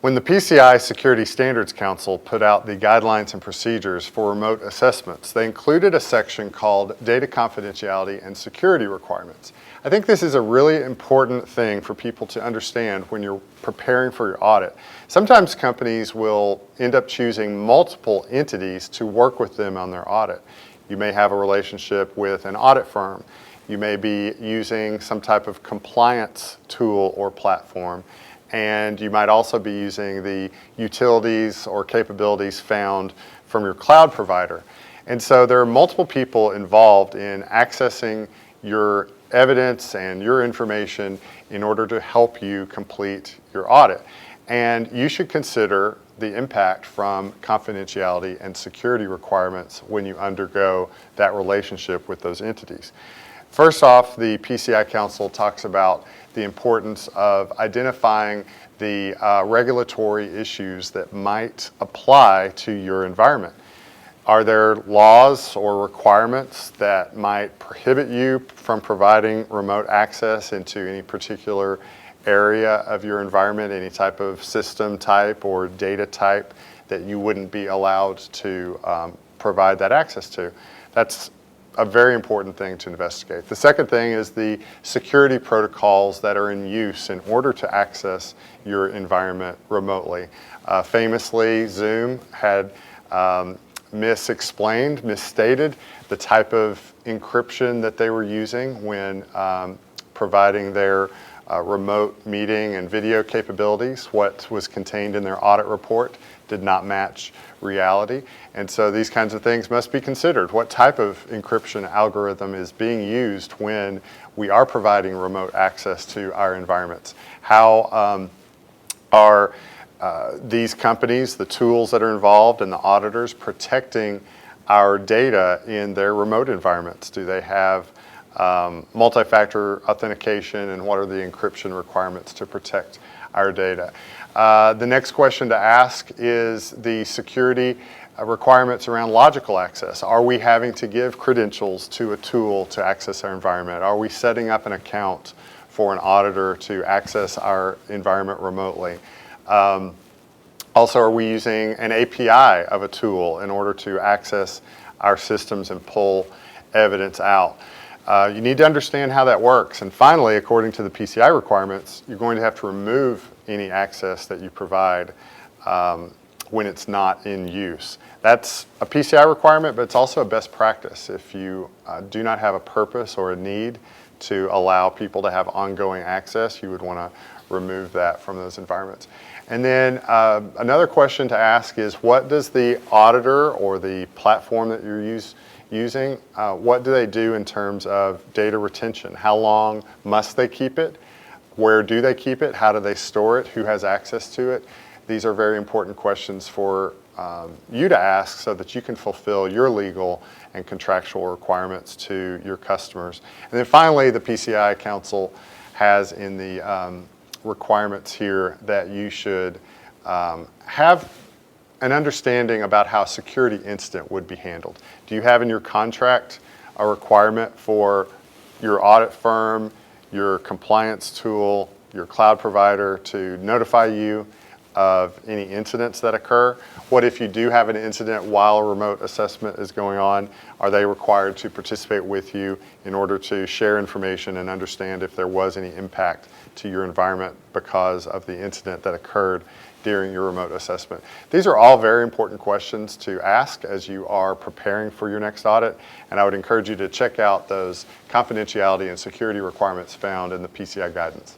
When the PCI Security Standards Council put out the guidelines and procedures for remote assessments, they included a section called Data Confidentiality and Security Requirements. I think this is a really important thing for people to understand when you're preparing for your audit. Sometimes companies will end up choosing multiple entities to work with them on their audit. You may have a relationship with an audit firm. You may be using some type of compliance tool or platform. And you might also be using the utilities or capabilities found from your cloud provider. And so there are multiple people involved in accessing your evidence and your information in order to help you complete your audit. And you should consider the impact from confidentiality and security requirements when you undergo that relationship with those entities. First off, the PCI Council talks about the importance of identifying the regulatory issues that might apply to your environment. Are there laws or requirements that might prohibit you from providing remote access into any particular area of your environment, any type of system type or data type that you wouldn't be allowed to provide that access to? That's a very important thing to investigate. The second thing is the security protocols that are in use in order to access your environment remotely. Famously, Zoom had misstated the type of encryption that they were using when providing their remote meeting and video capabilities. What was contained in their audit report did not match reality. And so these kinds of things must be considered. What type of encryption algorithm is being used when we are providing remote access to our environments? How are these companies, the tools that are involved, and the auditors protecting our data in their remote environments? Do they have multi-factor authentication, and what are the encryption requirements to protect our data? The next question to ask is the security requirements around logical access. Are we having to give credentials to a tool to access our environment? Are we setting up an account for an auditor to access our environment remotely? Also, are we using an API of a tool in order to access our systems and pull evidence out? You need to understand how that works. And finally, according to the PCI requirements, you're going to have to remove any access that you provide when it's not in use. That's a PCI requirement, but it's also a best practice. If you do not have a purpose or a need to allow people to have ongoing access, you would want to remove that from those environments. And then another question to ask is, what does the auditor or the platform that you're using, what do they do in terms of data retention? How long must they keep it? Where do they keep it? How do they store it? Who has access to it? These are very important questions for you to ask so that you can fulfill your legal and contractual requirements to your customers. And then finally, the PCI Council has in the requirements here that you should have an understanding about how a security incident would be handled. Do you have in your contract a requirement for your audit firm, your compliance tool, your cloud provider to notify you of any incidents that occur? What if you do have an incident while a remote assessment is going on? Are they required to participate with you in order to share information and understand if there was any impact to your environment because of the incident that occurred during your remote assessment? These are all very important questions to ask as you are preparing for your next audit, and I would encourage you to check out those confidentiality and security requirements found in the PCI guidance.